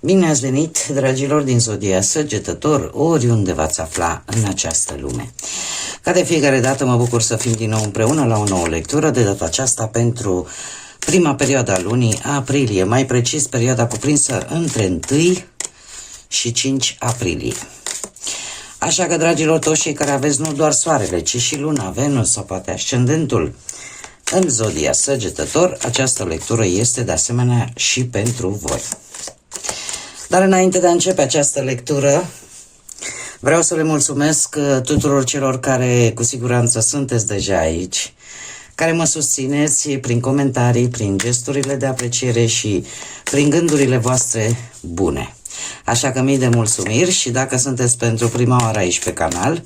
Bine ați venit, dragilor din Zodia Săgetător, oriunde v-ați afla în această lume. Ca de fiecare dată mă bucur să fim din nou împreună la o nouă lectură, de data aceasta pentru prima perioadă a lunii aprilie, mai precis perioada cuprinsă între 1 și 5 aprilie. Așa că, dragilor, toți cei care aveți nu doar soarele, ci și luna, Venus sau poate ascendentul în Zodia Săgetător, această lectură este de asemenea și pentru voi. Dar înainte de a începe această lectură, vreau să le mulțumesc tuturor celor care cu siguranță sunteți deja aici, care mă susțineți prin comentarii, prin gesturile de apreciere și prin gândurile voastre bune. Așa că mii de mulțumiri și dacă sunteți pentru prima oară aici pe canal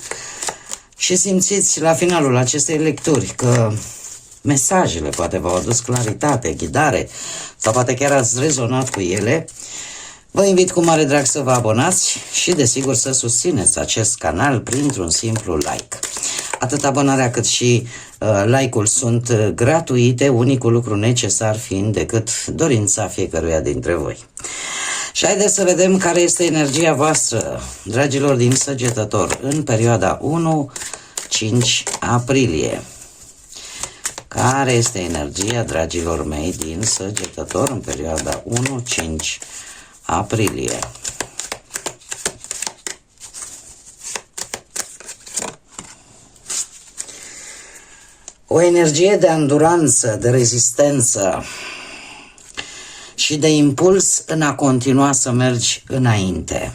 și simțiți la finalul acestei lecturi că mesajele poate v-au adus claritate, ghidare sau poate chiar ați rezonat cu ele, vă invit cu mare drag să vă abonați și desigur să susțineți acest canal printr-un simplu like. Atât abonarea cât și like-ul sunt gratuite, unicul lucru necesar fiind decât dorința fiecăruia dintre voi. Și haideți să vedem care este energia voastră, dragilor din Săgetător, în perioada 1-5 aprilie. Care este energia, dragilor mei, din Săgetător în perioada 1-5 aprilie? O energie de anduranță, de rezistență și de impuls în a continua să mergi înainte.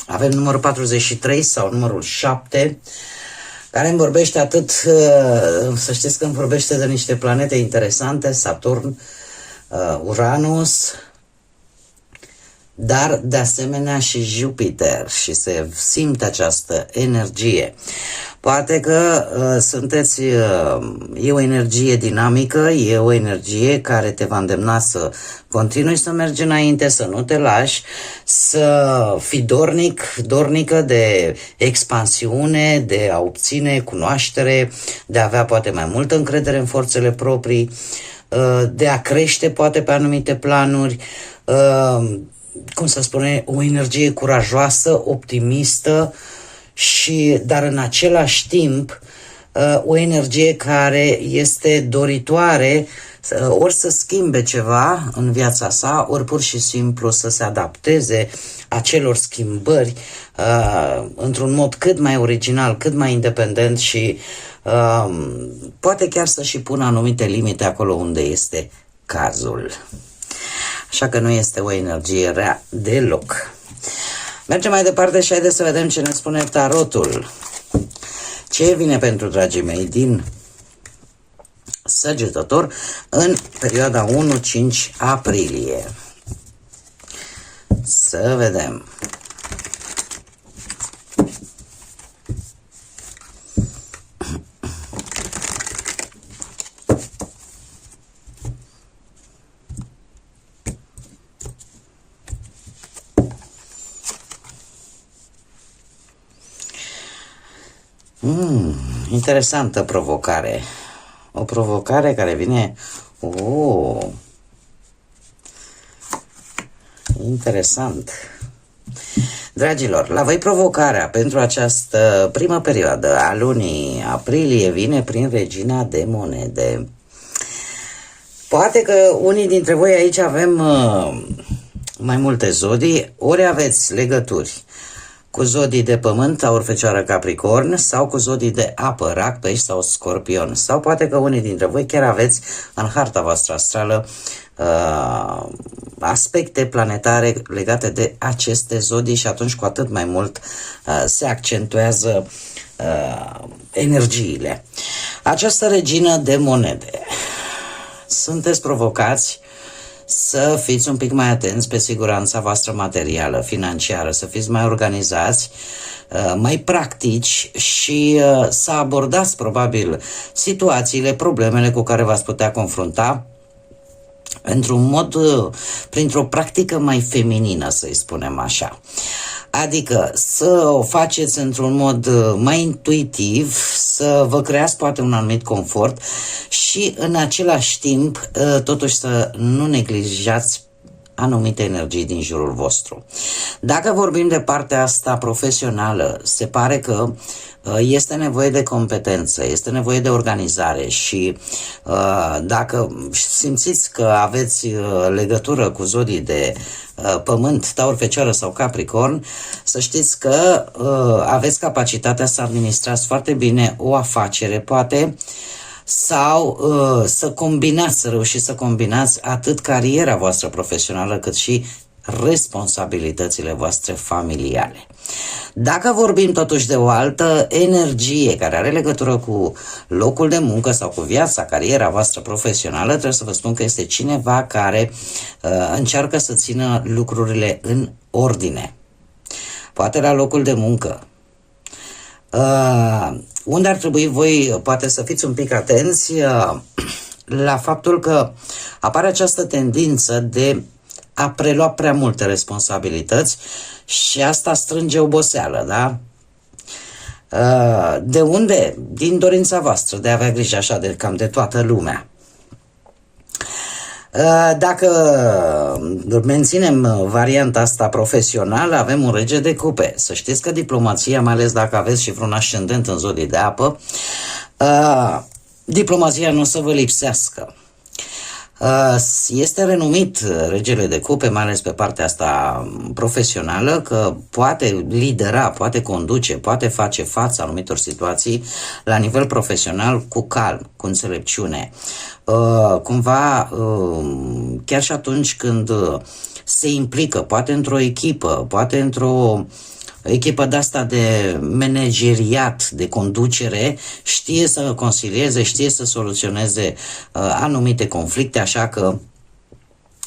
Avem numărul 43 sau numărul 7, care îmi vorbește atât, să știți că îmi vorbește de niște planete interesante, Saturn, Uranus, dar de asemenea și Jupiter, și se simte această energie. Poate că e o energie dinamică, e o energie care te va îndemna să continui să mergi înainte, să nu te lași, să fii dornică de expansiune, de a obține cunoaștere, de a avea poate mai multă încredere în forțele proprii, de a crește poate pe anumite planuri, cum să spune, o energie curajoasă, optimistă, dar în același timp o energie care este doritoare ori să schimbe ceva în viața sa, ori pur și simplu să se adapteze acelor schimbări într-un mod cât mai original, cât mai independent și poate chiar să și pună anumite limite acolo unde este cazul. Așa că nu este o energie rea deloc. Mergem mai departe și haideți să vedem ce ne spune tarotul. Ce vine pentru dragii mei din Săgetător în perioada 1-5 aprilie. Să vedem. Interesantă provocare. O provocare care vine... interesant. Dragilor, la voi provocarea pentru această primă perioadă a lunii aprilie vine prin Regina de Monede. Poate că unii dintre voi aici avem mai multe zodii, ori aveți legături cu zodii de pământ, Taur, Fecioară, Capricorn, sau cu zodii de apă, Rac, Pești sau Scorpion. Sau poate că unii dintre voi chiar aveți în harta voastră astrală aspecte planetare legate de aceste zodii și atunci cu atât mai mult se accentuează energiile. Această regină de monede, sunteți provocați să fiți un pic mai atenți pe siguranța voastră materială, financiară, să fiți mai organizați, mai practici și să abordați probabil situațiile, problemele cu care v-ați putea confrunta într-un mod, printr-o practică mai feminină, să-i spunem așa. Adică să o faceți într-un mod mai intuitiv, să vă creați poate un anumit confort și în același timp totuși să nu neglijați anumite energii din jurul vostru. Dacă vorbim de partea asta profesională, se pare că este nevoie de competență, este nevoie de organizare și dacă simțiți că aveți legătură cu zodii de Pământ, Taur, Fecioară sau Capricorn, să știți că aveți capacitatea să administrați foarte bine o afacere, poate, sau să combinați, să reușiți să combinați atât cariera voastră profesională cât și responsabilitățile voastre familiale. Dacă vorbim totuși de o altă energie care are legătură cu locul de muncă sau cu viața, cariera voastră profesională, trebuie să vă spun că este cineva care încearcă să țină lucrurile în ordine. Poate la locul de muncă. Unde ar trebui voi poate să fiți un pic atenți la faptul că apare această tendință de a prelua prea multe responsabilități și asta strânge oboseală, da? De unde? Din dorința voastră de a avea grijă așa de cam de toată lumea. Dacă menținem varianta asta profesională, avem un rege de cupe. Să știți că diplomația, mai ales dacă aveți și vreun ascendent în zodii de apă, diplomația nu o să vă lipsească. Este renumit regele de cupe, mai ales pe partea asta profesională, că poate lidera, poate conduce, poate face față anumitor situații la nivel profesional cu calm, cu înțelepciune. Cumva, chiar și atunci când se implică, poate într-o echipă, poate într-o echipă de asta de manageriat, de conducere, știe să consilieze, știe să soluționeze anumite conflicte, așa că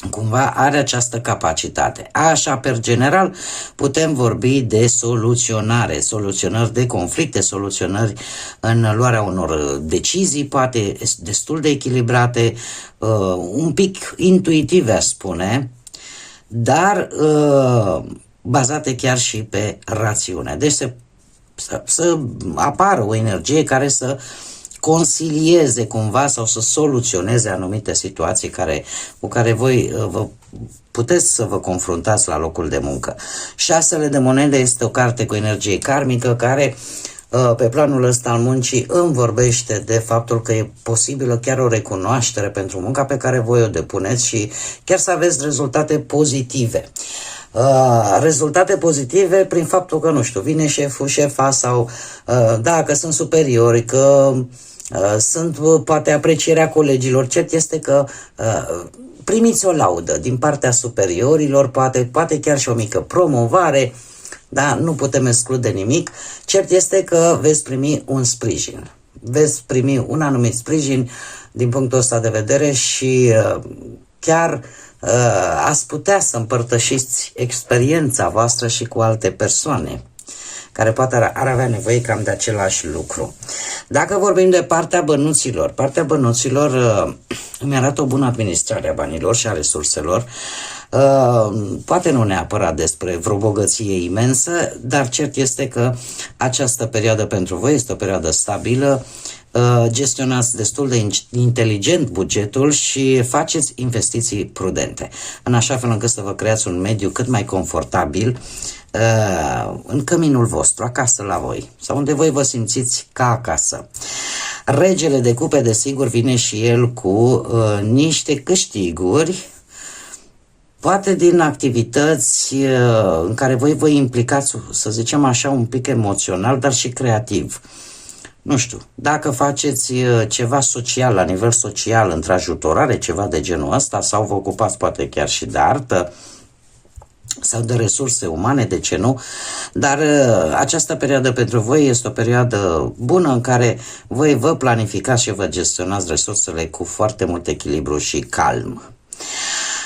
cumva are această capacitate. Așa, per general, putem vorbi de soluționări de conflicte, soluționări în luarea unor decizii, poate destul de echilibrate, un pic intuitive, aș spune, dar bazate chiar și pe rațiune. Deci să apară o energie care să consilieze cumva sau să soluționeze anumite situații cu care voi puteți să vă confruntați la locul de muncă. Șasele de monede este o carte cu energie karmică care pe planul ăsta al muncii îmi vorbește de faptul că e posibilă chiar o recunoaștere pentru munca pe care voi o depuneți și chiar să aveți rezultate pozitive. Rezultate pozitive prin faptul că, nu știu, vine șeful, șefa sau dacă sunt superiori, că sunt poate aprecierea colegilor. Cert este că primiți o laudă din partea superiorilor, poate chiar și o mică promovare, da, nu putem exclude nimic. Cert este că veți primi un sprijin. Veți primi un anumit sprijin din punctul ăsta de vedere și chiar ați putea să împărtășiți experiența voastră și cu alte persoane care poate ar avea nevoie cam de același lucru. Dacă vorbim de partea bănuților îmi arată o bună administrare a banilor și a resurselor. Poate nu neapărat despre vreo bogăție imensă, dar cert este că această perioadă pentru voi este o perioadă stabilă. Gestionați destul de inteligent bugetul și faceți investiții prudente, în așa fel încât să vă creați un mediu cât mai confortabil în căminul vostru, acasă la voi, sau unde voi vă simțiți ca acasă. Regele de cupe, desigur, vine și el cu niște câștiguri, poate din activități în care voi vă implicați, să zicem așa, un pic emoțional, dar și creativ. Nu știu, dacă faceți ceva social, la nivel social, între ajutorare, ceva de genul ăsta, sau vă ocupați poate chiar și de artă sau de resurse umane, de ce nu, dar această perioadă pentru voi este o perioadă bună în care voi vă planificați și vă gestionați resursele cu foarte mult echilibru și calm.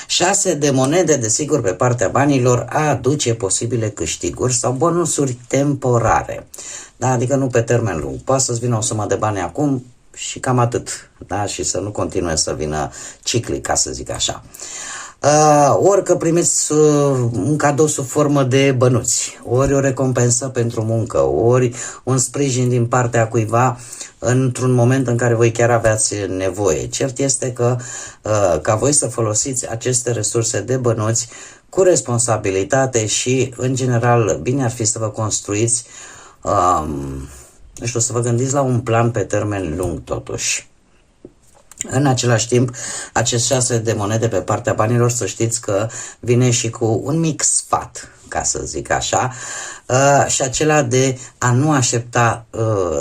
6 de monede, desigur, pe partea banilor, aduce posibile câștiguri sau bonusuri temporare. Da, adică nu pe termen lung. Poate să-ți vină o sumă de bani acum și cam atât. Da, și să nu continue să vină ciclic, ca să zic așa. Ori că primiți un cadou sub formă de bănuți, ori o recompensă pentru muncă, ori un sprijin din partea cuiva într-un moment în care voi chiar aveați nevoie. Cert este că ca voi să folosiți aceste resurse de bănuți cu responsabilitate și, în general, bine ar fi să vă construiți, nu știu, să vă gândiți la un plan pe termen lung, totuși. În același timp, acest 6 de monede pe partea banilor, să știți că vine și cu un mic sfat, ca să zic așa, și acela de a nu aștepta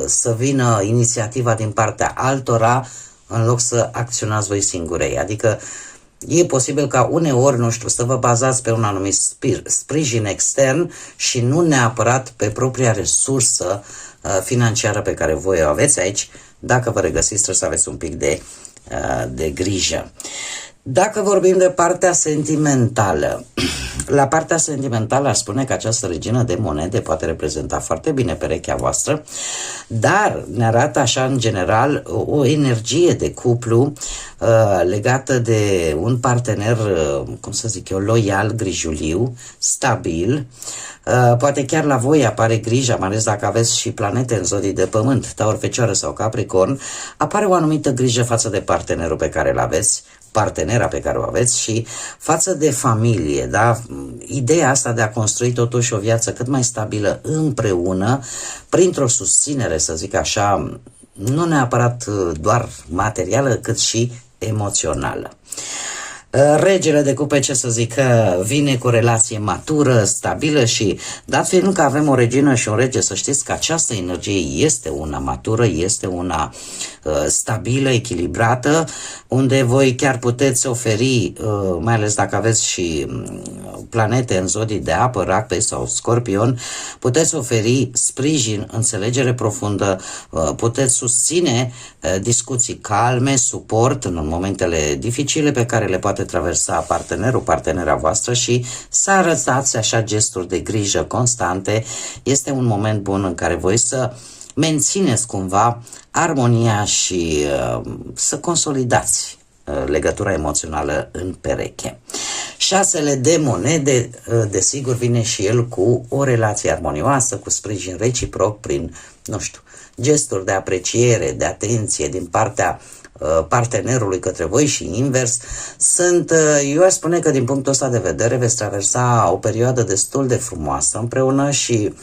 să vină inițiativa din partea altora în loc să acționați voi singurei. Adică e posibil ca uneori, nu știu, să vă bazați pe un anumit sprijin extern și nu neapărat pe propria resursă financiară pe care voi o aveți aici. Dacă vă regăsiți, trebuie să aveți un pic de grijă. Dacă vorbim de partea sentimentală, la partea sentimentală aș spune că această regină de monede poate reprezenta foarte bine perechea voastră, dar ne arată așa în general o energie de cuplu legată de un partener, cum să zic eu, loial, grijuliu, stabil. Poate chiar la voi apare grija, mai ales dacă aveți și planete în zodii de pământ, Taur, Fecioară sau Capricorn, apare o anumită grijă față de partenerul pe care îl aveți, partenera pe care o aveți și față de familie, da? Ideea asta de a construi totuși o viață cât mai stabilă împreună, printr-o susținere, să zic așa, nu neapărat doar materială, cât și emoțională. Regele de cupe, ce să zic, vine cu o relație matură, stabilă și, dat fiind că avem o regină și un rege, să știți că această energie este una matură, este una stabilă, echilibrată, unde voi chiar puteți oferi, mai ales dacă aveți și planete în zodii de apă, Rac sau Scorpion, puteți oferi sprijin, înțelegere profundă, puteți susține discuții calme, suport în momentele dificile pe care le poate traversa partenerul, partenera voastră și să arătați așa gesturi de grijă constante. Este un moment bun în care voi să mențineți cumva armonia și să consolidați legătura emoțională în pereche. 6 de monede, desigur, vine și el cu o relație armonioasă, cu sprijin reciproc prin, nu știu, gesturi de apreciere, de atenție din partea partenerului către voi și invers. Eu aș spune că din punctul ăsta de vedere veți traversa o perioadă destul de frumoasă împreună și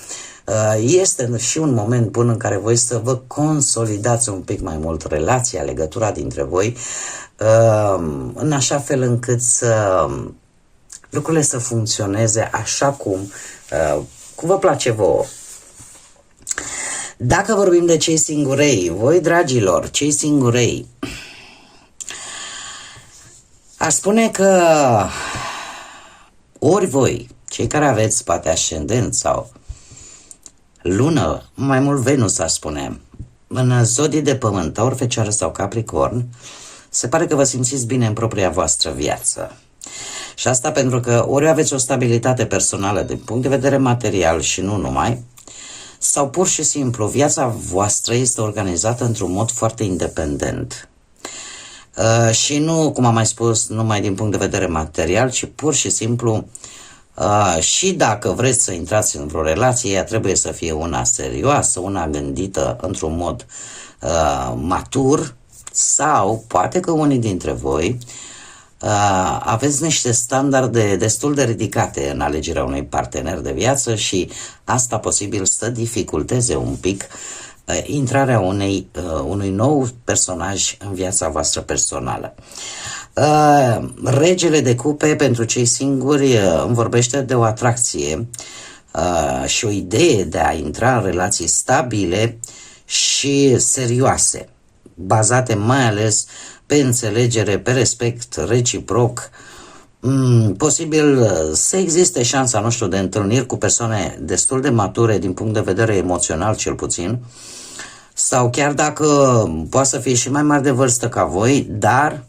este și un moment bun în care voi să vă consolidați un pic mai mult relația, legătura dintre voi, în așa fel încât lucrurile să funcționeze așa cum vă place vouă. Dacă vorbim de cei singurei, voi, dragilor, cei singurei, aș spune că ori voi, cei care aveți poate ascendent sau lună, mai mult Venus, aș spune, în zodii de pământ, Taur, Fecioară sau Capricorn, se pare că vă simțiți bine în propria voastră viață. Și asta pentru că ori aveți o stabilitate personală din punct de vedere material și nu numai, sau pur și simplu viața voastră este organizată într-un mod foarte independent. Și nu, cum am mai spus, numai din punct de vedere material, ci pur și simplu și dacă vreți să intrați în vreo relație, ea trebuie să fie una serioasă, una gândită într-un mod matur, sau poate că unii dintre voi aveți niște standarde destul de ridicate în alegerea unui partener de viață și asta posibil să dificulteze un pic intrarea unui nou personaj în viața voastră personală. Regele de cupe, pentru cei singuri, îmi vorbește de o atracție și o idee de a intra în relații stabile și serioase, bazate mai ales pe înțelegere, pe respect reciproc. Posibil să existe șansa, nu știu, de întâlniri cu persoane destul de mature din punct de vedere emoțional, cel puțin, sau chiar dacă poate să fie și mai mari de vârstă ca voi, dar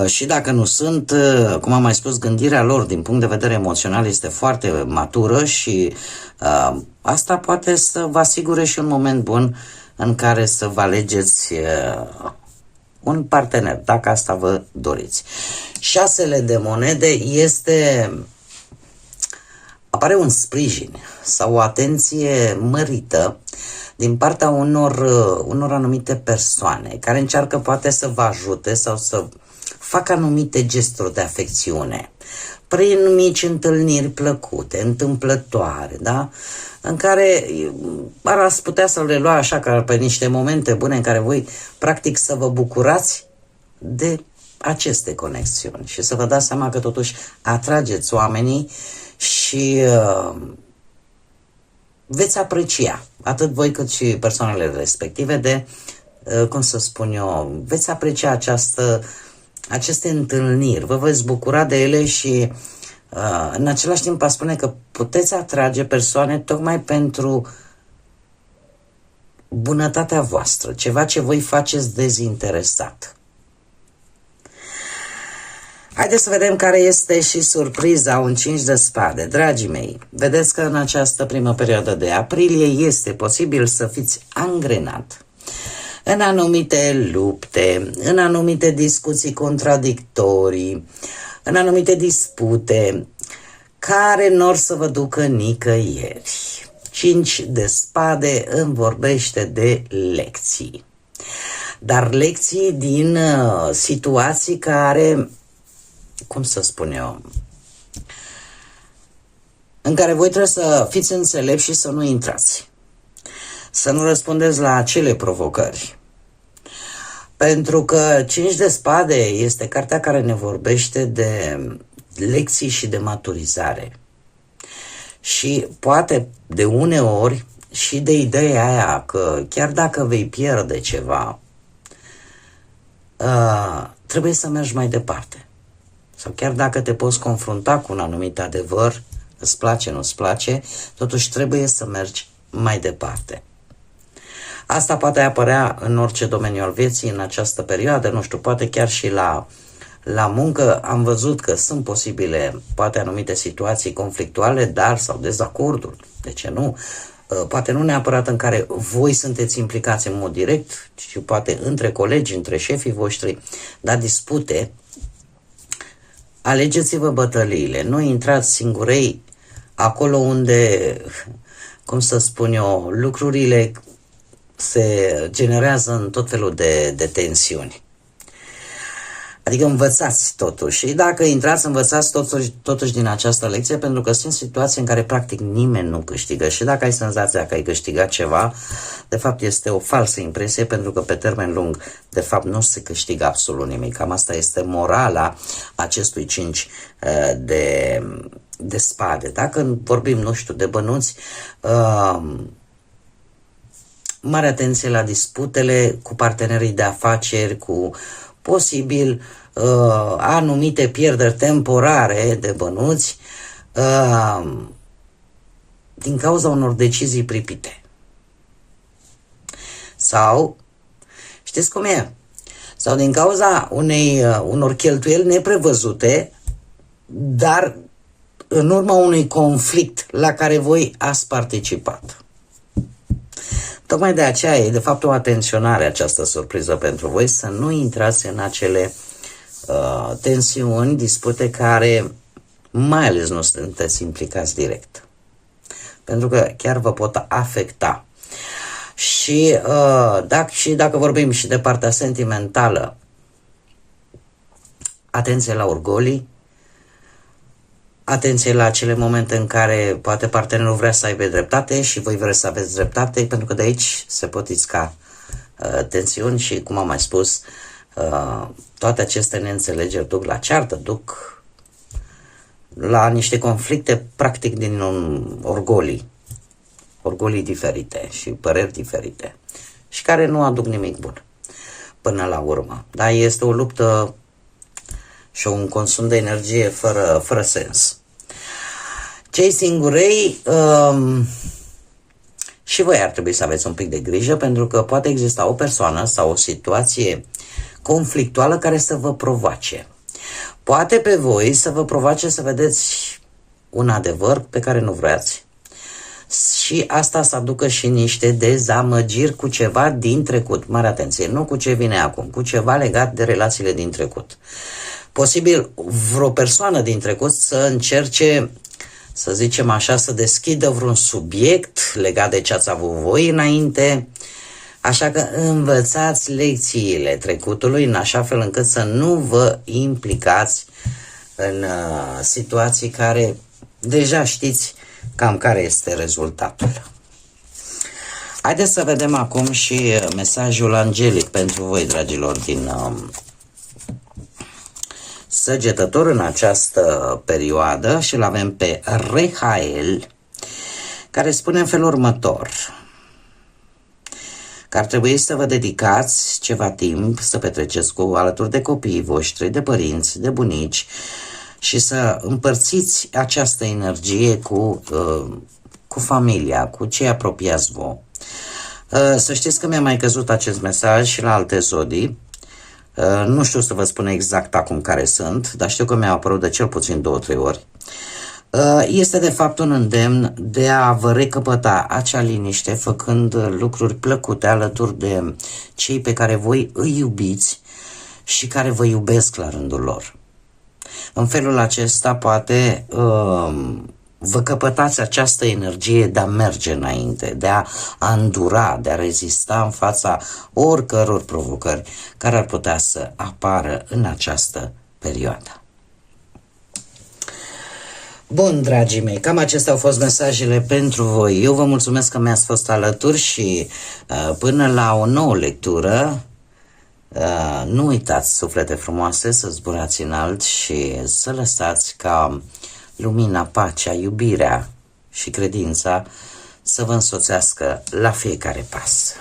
și dacă nu sunt, cum am mai spus, gândirea lor din punct de vedere emoțional este foarte matură și asta poate să vă asigure și un moment bun în care să vă alegeți un partener, dacă asta vă doriți. 6 de monede apare un sprijin sau o atenție mărită din partea unor anumite persoane care încearcă poate să vă ajute sau să facă anumite gesturi de afecțiune prin mici întâlniri plăcute, întâmplătoare, da? În care ați putea să le lua așa ca pe niște momente bune în care voi practic să vă bucurați de aceste conexiuni și să vă dați seama că totuși atrageți oamenii și veți aprecia, atât voi cât și persoanele respective, veți aprecia aceste întâlniri, vă veți bucura de ele și în același timp aș spune că puteți atrage persoane tocmai pentru bunătatea voastră, ceva ce voi faceți dezinteresat. Haideți să vedem care este și surpriza, un 5 de spade. Dragii mei, vedeți că în această primă perioadă de aprilie este posibil să fiți angrenat în anumite lupte, în anumite discuții contradictorii, în anumite dispute care nu or să vă ducă nicăieri. 5 de spade îmi vorbește de lecții, dar lecții din situații care, cum să spun eu, în care voi trebuie să fiți înțelepți și să nu intrați, să nu răspundeți la acele provocări. Pentru că 5 de spade este cartea care ne vorbește de lecții și de maturizare. Și poate de uneori și de ideea aia că chiar dacă vei pierde ceva, trebuie să mergi mai departe. Sau chiar dacă te poți confrunta cu un anumit adevăr, îți place, nu-ți place, totuși trebuie să mergi mai departe. Asta poate apărea în orice domeniu al vieții în această perioadă, nu știu, poate chiar și la muncă. Am văzut că sunt posibile, poate anumite situații conflictuale, dar sau dezacorduri, de ce nu? Poate nu neapărat în care voi sunteți implicați în mod direct, ci poate între colegi, între șefii voștri, dar dispute. Alegeți-vă bătăliile, nu intrați singurei acolo unde, cum să spun eu, lucrurile se generează în tot felul de tensiuni. Adică învățați totuși. Și dacă intrați, învățați totuși din această lecție, pentru că sunt situații în care practic nimeni nu câștigă. Și dacă ai senzația că ai câștigat ceva, de fapt este o falsă impresie, pentru că pe termen lung, de fapt, nu se câștigă absolut nimic. Cam asta este morala acestui 5 de spade. Dacă vorbim, nu știu, de bănuți, mare atenție la disputele cu partenerii de afaceri, cu posibil anumite pierderi temporare de bănuți din cauza unor decizii pripite. Sau, știți cum e? Sau din cauza unor cheltuieli neprevăzute, dar în urma unui conflict la care voi ați participat. Tocmai de aceea e de fapt o atenționare această surpriză pentru voi, să nu intrați în acele tensiuni, dispute care mai ales nu sunteți implicați direct. Pentru că chiar vă pot afecta. Și dacă vorbim și de partea sentimentală, atenție la orgolii, atenție la acele momente în care poate partenerul vrea să aibă dreptate și voi vreți să aveți dreptate, pentru că de aici se pot isca tensiuni și, cum am mai spus, toate aceste neînțelegeri duc la ceartă, duc la niște conflicte practic din orgolii diferite și păreri diferite și care nu aduc nimic bun până la urmă. Dar este o luptă și un consum de energie fără sens. Cei singurei, și voi ar trebui să aveți un pic de grijă, pentru că poate exista o persoană sau o situație conflictuală care să vă provoace. Poate pe voi să vă provoace să vedeți un adevăr pe care nu vreați, și asta să aducă și niște dezamăgiri cu ceva din trecut. Mare atenție, nu cu ce vine acum, cu ceva legat de relațiile din trecut. Posibil vreo persoană din trecut să încerce, să zicem așa, să deschidă vreun subiect legat de ce ați avut voi înainte, așa că învățați lecțiile trecutului în așa fel încât să nu vă implicați în situații care deja știți cam care este rezultatul. Haideți să vedem acum și mesajul angelic pentru voi, dragilor, din Săgetător în această perioadă și îl avem pe Rehael, care spune în felul următor: că ar trebui să vă dedicați ceva timp să petreceți alături de copiii voștri, de părinți, de bunici și să împărțiți această energie cu familia, cu cei apropiați vouă. Să știți că mi-a mai căzut acest mesaj și la alte zodii. Nu știu să vă spun exact acum care sunt, dar știu că mi-au apărut de cel puțin 2-3 ori. Este de fapt un îndemn de a vă recăpăta acea liniște, făcând lucruri plăcute alături de cei pe care voi îi iubiți și care vă iubesc la rândul lor. În felul acesta poate vă căpătați această energie de a merge înainte, de a îndura, de a rezista în fața oricăror provocări care ar putea să apară în această perioadă. Bun, dragii mei, cam acestea au fost mesajele pentru voi. Eu vă mulțumesc că mi-ați fost alături și până la o nouă lectură, nu uitați, suflete frumoase, să zburați înalt și să lăsați ca lumina, pacea, iubirea și credința să vă însoțească la fiecare pas.